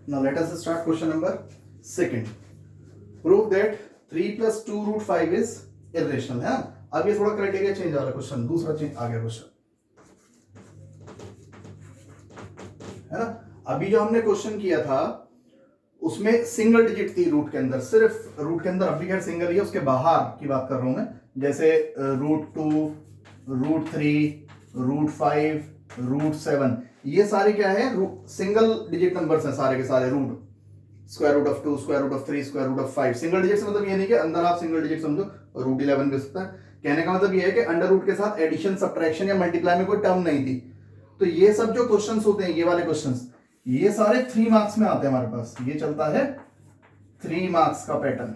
Now let us start question number second. Prove that 3 plus 2 root 5 is irrational. है ना? अब ये थोड़ा क्राइटेरिया चेंज आ रहा है क्वेश्चन, दूसरा चेंज आ गया क्वेश्चन, है ना? अभी जो हमने क्वेश्चन किया था उसमें सिंगल डिजिट थी रूट के अंदर, सिर्फ रूट के अंदर, अभी खैर सिंगल ही है, उसके बाहर की बात कर रहा हूं मैं, जैसे √2, √3, √5, √7, ये सारे क्या है? सिंगल डिजिट नंबर्स हैं सारे के सारे, root, square root of 2, square root of 3, square root of 5, single digit से मतलब ये नहीं कि अंदर आप सिंगल डिजिट समझो, √11 भी हो सकता है। कहने का मतलब ये है कि अंडर रूट के साथ एडिशन, सब्ट्रैक्शन या मल्टीप्लाई में कोई टर्म नहीं थी। तो ये सब जो क्वेश्चंस होते हैं, ये वाले क्वेश्चंस, ये सारे 3 मार्क्स में आते हैं हमारे पास। ये चलता है 3 मार्क्स का पैटर्न,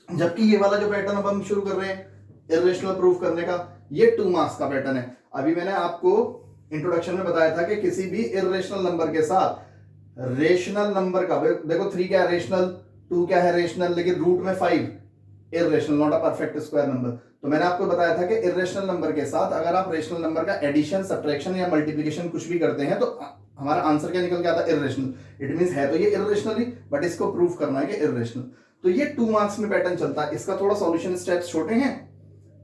जबकि ये वाला जो पैटर्न अब हम शुरू कर रहे हैं इररेशनल प्रूफ करने का, ये 2 मार्क्स का पैटर्न है। अभी मैंने आपको इंट्रोडक्शन में बताया था कि किसी भी इररेशनल नंबर के साथ रेशनल नंबर का, देखो 3 क्या है? रेशनल, 2 क्या है? रेशनल, लेकिन रूट में 5 irrational, not a perfect square number. तो मैंने आपको बताया था कि इररेशनल नंबर के साथ अगर आप रेशनल नंबर का एडिशन, सब्ट्रैक्शन या मल्टीप्लिकेशन कुछ भी करते हैं तो हमारा आंसर क्या निकल के आता है? इररेशनल। इट मींस है तो ये इररेशनल ही, बट इसको प्रूव करना है कि इररेशनल। तो ये 2 मार्क्स में पैटर्न चलता है। इसका थोड़ा सॉल्यूशन स्टेप्स छोटे हैं,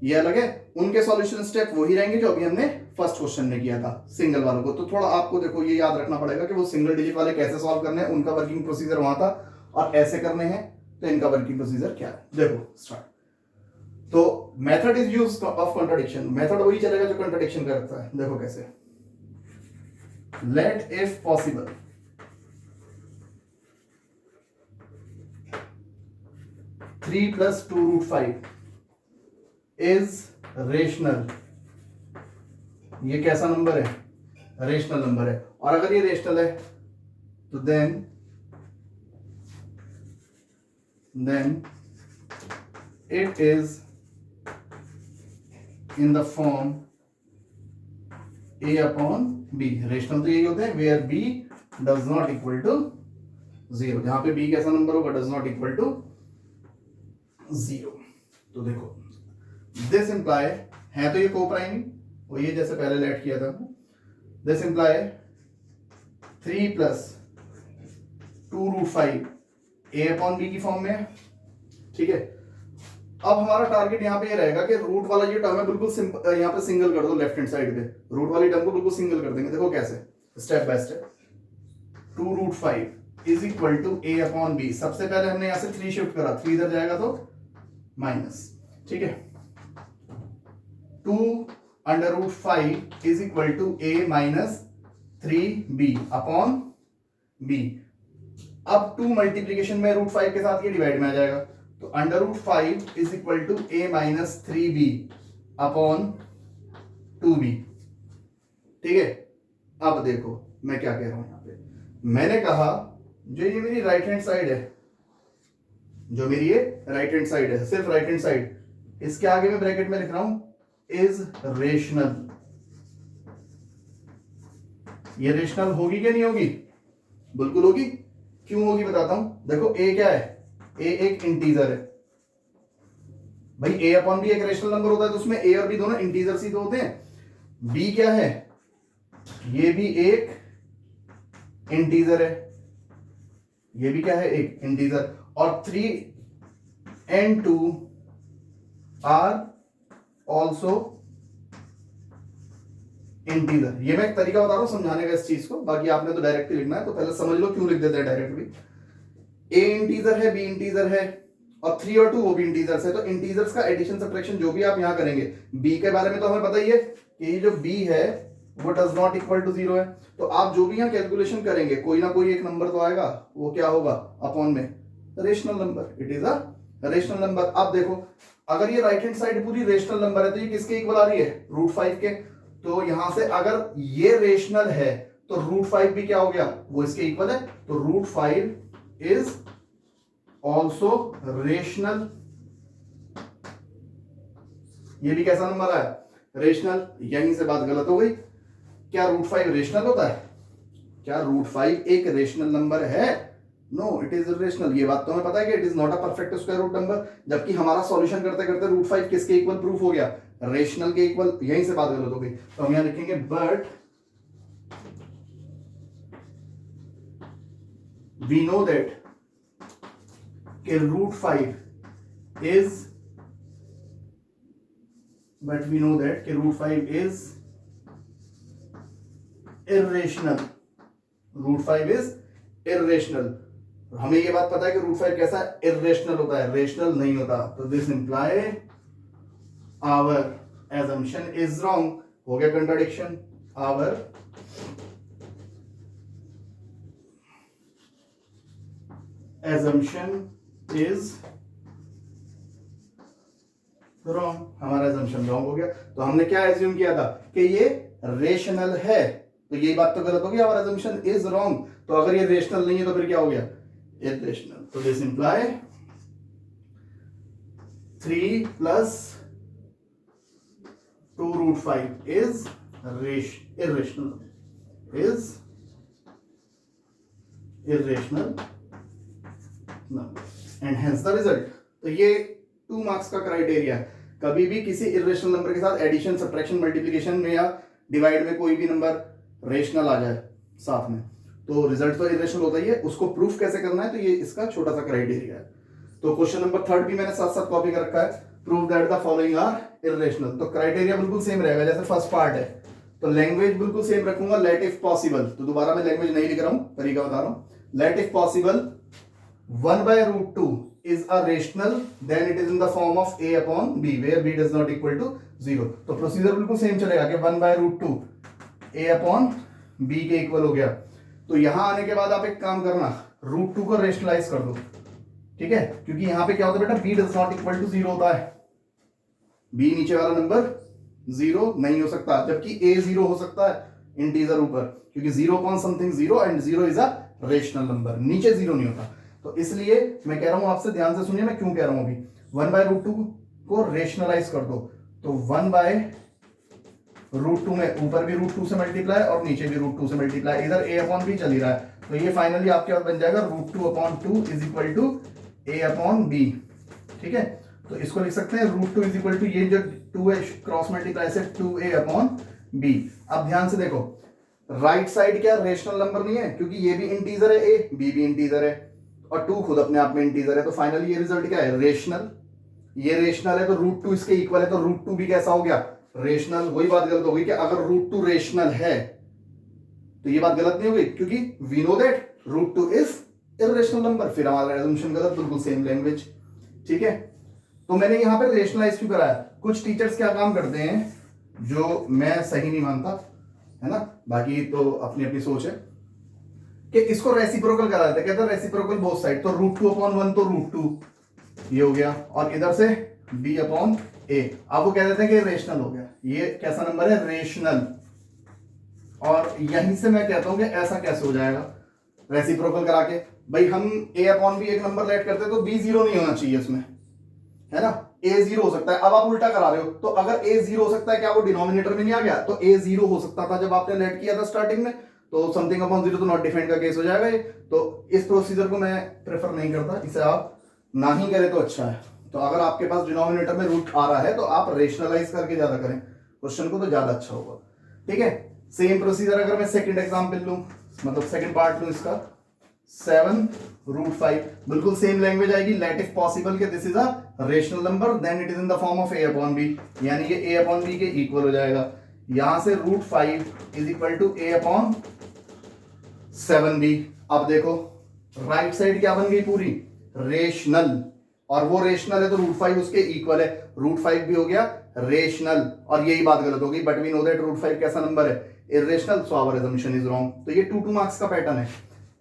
ये अलग है। उनके सॉल्यूशन स्टेप वही रहेंगे जो अभी हमने फर्स्ट क्वेश्चन में किया था सिंगल वालों को। तो थोड़ा आपको देखो ये याद रखना पड़ेगा कि वो सिंगल डिजिट वाले कैसे सॉल्व करने हैं, उनका वर्किंग प्रोसीजर वहां था, और ऐसे करने हैं तो इनका वर्किंग प्रोसीजर क्या है। देखो स्टार्ट। तो method is use of contradiction, method वही चलेगा जो कॉन्ट्रडिक्शन करता है। देखो कैसे, let if possible three plus 2 √5 is rational. ये कैसा नंबर है? रेशनल नंबर है। और अगर ये रेशनल है तो then it is in the form a upon b। Rational तो यही होते हैं where b does not equal to 0, जहां पे b कैसा नंबर होगा? Does not equal to 0। तो देखो दिस इंप्लाई है तो ये कोप्राइम, वो ये जैसे पहले लेट किया था, this imply 3 plus 2 √5 a upon b की फॉर्म में है, ठीक है। अब हमारा टारगेट यहाँ पे ये रहेगा कि रूट वाला ये टर्म है बिल्कुल सिंपल, यहाँ पे सिंगल कर दो लेफ्ट हैंड साइड पे, रूट वाली टर्म को बिल्कुल सिंगल कर देंगे। देखो कैसे, step by step. 2 √5 is equal to a upon b। सबसे पहले हमने यहाँ से 3 शिफ्ट करा, 3 इधर जाएगा तो माइनस, ठीक है। 2 √5 is equal to a minus 3b upon b। अब 2 मल्टीप्लीकेशन में √5 के साथ ये डिवाइड में आ जाएगा, तो √5 is equal to a minus 3b upon 2b, ठीक है। अब देखो मैं क्या कह रहा हूं यहाँ पे, मैंने कहा जो ये मेरी राइट हैंड साइड है, जो मेरी ये राइट हैंड साइड है, सिर्फ राइट हैंड साइड, इसके आगे मैं ब्रैकेट में लिख रहा हूं इज रेशनल। ये रेशनल होगी क्या नहीं होगी? बिल्कुल होगी। क्यों होगी बताता हूं। देखो a क्या है? a एक इंटीजर है भाई, a अपॉन b एक रेशनल नंबर होता है तो उसमें a और b दोनों इंटीजर्स ही तो होते हैं। b क्या है? ये भी एक इंटीजर है, ये भी क्या है? एक इंटीजर। और 3 and 2 आर ऑल्सो इंटीजर। ये मैं एक तरीका बता रहा हूं समझाने का इस चीज को, बाकी आपने तो डायरेक्ट ही लिखना है, तो पहले समझ लो क्यों लिख देते हैं डायरेक्ट भी। a इंटीजर है, b इंटीजर है, और 3 और 2 वो भी इंटीजर्स है। तो इंटीजर्स का एडिशन सब्ट्रैक्शन जो भी आप यहां करेंगे, b के बारे में तो हमें पता ही है कि ये जो b है वो डज नॉट इक्वल टू 0 है। तो आप जो भी यहां कैलकुलेशन करेंगे कोई ना कोई एक नंबर तो आएगा, वो क्या होगा? अपॉन में rational number, it is a rational number. अब देखो अगर ये राइट हैंड साइड पूरी रेशनल नंबर है तो ये किसके इक्वल आ रही है? √5 के। तो यहां से अगर ये रेशनल है तो √5 भी क्या हो गया? वो इसके इक्वल है। तो √5 इज ऑल्सो रेशनल। ये भी कैसा नंबर है? रेशनल। यहीं से बात गलत हो गई। क्या √5 रेशनल होता है? क्या √5 एक रेशनल नंबर है? No, it is irrational. ये बात तो हमें पता है कि it is not a perfect square root number, जबकि हमारा सॉल्यूशन करते करते √5 किसके इक्वल प्रूफ हो गया? रेशनल के इक्वल। यहीं से बात गलत हो गई। तो हम यहां लिखेंगे बट वी नो दैट कि root 5 is, but we know that कि root 5 is irrational, root 5 is irrational. हमें ये बात पता है कि रूट 5 कैसा है, इर्रेशनल होता है, रेशनल नहीं होता। तो this imply our assumption is wrong. हो गया contradiction. Our assumption is wrong, हमारा एजम्पशन रॉन्ग हो गया। तो हमने क्या एज्यूम किया था कि ये रेशनल है, तो ये बात तो गलत हो गई, आवर एजम्पशन इज रॉन्ग। तो अगर ये रेशनल नहीं है तो फिर क्या हो गया, इर्रेशनल। तो this imply 3 plus 2 root 5 is irrational, is irrational number and hence the result। तो ये 2 मार्क्स का क्राइटेरिया। कभी भी किसी इर्रेशनल नंबर के साथ एडिशन, सब्ट्रैक्शन, मल्टीप्लिकेशन में या डिवाइड में कोई भी नंबर रेशनल आ जाए साथ में, तो रिजल्ट तो इर्रेशनल होता ही है। उसको प्रूफ कैसे करना है, तो ये इसका छोटा सा क्राइटेरिया है। तो क्वेश्चन नंबर 3 भी मैंने साथ साथ कॉपी कर रखा है, prove that the following are irrational. तो क्राइटेरिया बिल्कुल सेम रहेगा जैसे फर्स्ट पार्ट है, तो लैंग्वेज बिल्कुल सेम रखूंगा, लेट इफ पॉसिबल। तो दोबारा मैं लैंग्वेज नहीं लिख रहा हूं, तरीका बता रहा हूं। Let if possible 1/√2 is a rational, then it is in the form of a upon b where b does not equal to 0। तो प्रोसीजर बिल्कुल सेम चलेगा कि 1/√2 a upon b के इक्वल हो गया। तो यहां आने के बाद आप एक काम करना, √2 को रेशनलाइज कर दो, ठीक है, क्योंकि यहां पे क्या होता है बेटा, b does not equal to 0 होता है, b नीचे वाला नंबर 0 नहीं हो सकता, जबकि a 0 हो सकता है इंटीजर ऊपर, क्योंकि 0 upon something 0 and 0 is a rational number, नीचे 0 नहीं होता। तो इसलिए मैं कह रहा हूं आपसे, ध्यान से सुनिए मैं क्यों कह रहा हूं अभी। 1/√2 को रेशनलाइज कर दो, तो 1/√2 में ऊपर भी √2 से मल्टीप्लाई और नीचे भी √2 से मल्टीप्लाई, इधर a अपॉन b चल ही रहा है, तो ये फाइनली आपके पास बन जाएगा √2/2 is equal to a upon b। ठीक है, तो इसको लिख सकते हैं √2 इज इक्वल टू, ये जो 2 है क्रॉस मल्टीप्लाई से 2a अपॉन b। अब ध्यान से देखो, राइट साइड क्या रेशनल नंबर नहीं है, क्योंकि ये भी इंटीजर है a, b भी इंटीजर है और 2 खुद अपने आप में इंटीजर है, तो फाइनली ये रिजल्ट क्या है, रेशनल। ये रेशनल है तो √2 इसके इक्वल है, तो √2 भी कैसा हो गया, रेशनल। वही बात गलत हो गई कि अगर √2 रेशनल है तो ये बात गलत नहीं होगी, क्योंकि we know that √2 is irrational number, फिर हमारा एजम्पशन गलत, बिल्कुल सेम लैंग्वेज। ठीक है, तो मैंने यहां पर रेशनलाइज क्यों कराया। कुछ टीचर्स क्या काम करते हैं जो मैं सही नहीं मानता, है ना, बाकी तो अपनी अपनी सोच है, कि इसको रेसिप्रोकल करा देते, कहते हैं रेसिप्रोकल बोथ साइड, तो √2/1 तो √2 ये हो गया, और इधर से b अपॉन a, अब वो कह देते हैं कि रेशनल हो गया। ये कैसा नंबर है, रेशनल। और यहीं से मैं कहता हूं कि ऐसा कैसे हो जाएगा रेसिप्रोकल करा के। भाई हम a अपॉन b एक नंबर लेट करते तो b 0 नहीं होना चाहिए इसमें, है ना, a 0 हो सकता है। अब आप उल्टा करा रहे हो, तो अगर a 0 हो सकता है, क्या वो डिनोमिनेटर में नहीं आ गया, तो a 0 हो सकता था जब आपने लेट किया था स्टार्टिंग में, तो समथिंग अपॉन 0 तो नॉट डिफाइंड का केस हो जाएगा ये। तो इस प्रोसीजर को मैं प्रेफर नहीं करता, इसे आप ना ही करें तो अच्छा है। तो अगर आपके पास डिनोमिनेटर में रूट आ रहा है तो आप रेशनलाइज करके ज्यादा करें क्वेश्चन को, तो ज्यादा अच्छा होगा। ठीक है, सेम प्रोसीजर अगर मैं सेकंड एग्जांपल लूं, मतलब सेकंड पार्ट लूं इसका, 7√5, बिल्कुल सेम लैंग्वेज आएगी, लेट इफ पॉसिबल के this is a rational number then it is in the form of a upon b, यानी ये a अपॉन b के इक्वल हो जाएगा। यहां से √5 is equal to a upon 7b। अब देखो राइट साइड क्या बन गई, पूरी रेशनल, और वो रेशनल है तो √5 उसके इक्वल है, √5 भी हो गया रेशनल, और यही बात गलत हो गई, बट वी नो दैट √5 कैसा नंबर है, irrational, so our assumption is wrong. तो ये 2 मार्क्स का पैटर्न है।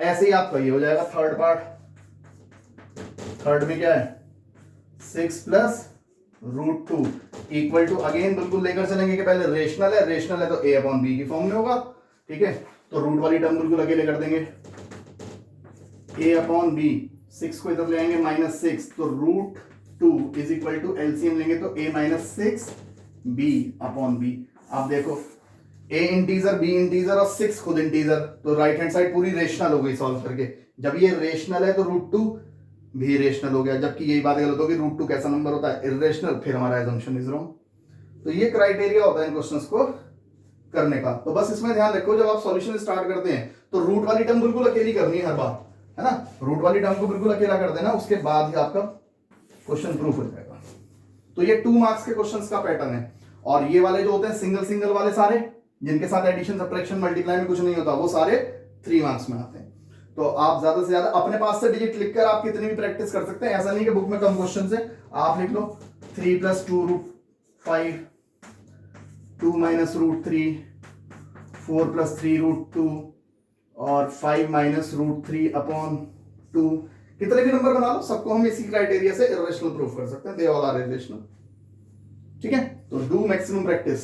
ऐसे ही आपका ये हो जाएगा थर्ड पार्ट। थर्ड में क्या है, 6 प्लस √2 इक्वल टू, अगेन बिल्कुल लेकर चलेंगे कि पहले रेशनल है, रेशनल है तो a अपॉन b की फॉर्म में होगा। ठीक है, तो रूट वाली टर्म बिल्कुल अकेले कर देंगे, a अपॉन b, 6 को इधर ले आएंगे -6, तो √2 इज इक्वल टू एलसीएम लेंगे तो a -6 b अपॉन b। आप देखो a इंटीजर, b इंटीजर और 6 खुद इंटीजर, तो राइट हैंड साइड पूरी रेशनल हो गई सॉल्व करके। जब ये रेशनल है तो √2 भी रेशनल हो गया, जबकि यही बात गलत होगी, √2 कैसा नंबर होता है, इर्रेशनल, फिर हमारा असम्पशन इज रॉन्ग। तो ये क्राइटेरिया होता है इन क्वेश्चंस को करने का। तो बस इसमें ध्यान रखो, जब आप सॉल्यूशन स्टार्ट करते हैं तो रूट वाली टर्म बिल्कुल अकेली करनी है हर बार, है ना, रूट वाली टर्म को बिल्कुल अकेला कर देना, उसके बाद ही आपका क्वेश्चन प्रूफ हो जाएगा। तो ये 2 मार्क्स के क्वेश्चंस का पैटर्न है। और ये वाले जो होते हैं सिंगल सिंगल वाले सारे, जिनके साथ एडिशन सब्ट्रैक्शन मल्टीप्लाई में कुछ नहीं होता, वो सारे 3 मार्क्स में आते हैं। तो आप ज्यादा से ज्यादा अपने पास से डिजिट लिखकर आप कितनी भी प्रैक्टिस कर सकते हैं। ऐसा नहीं कि बुक में कम क्वेश्चन है, आप लिख लो 3 + 2 √5, 2 - √3, 4 + 3 √2 और 5 - √3/2। कितने भी नंबर बना लो, सबको हम इसी क्राइटेरिया से इररेशनल प्रूफ कर सकते हैं, दे ऑल आर इररेशनल। ठीक है, तो do maximum practice.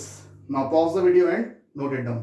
Now pause the video and note it down.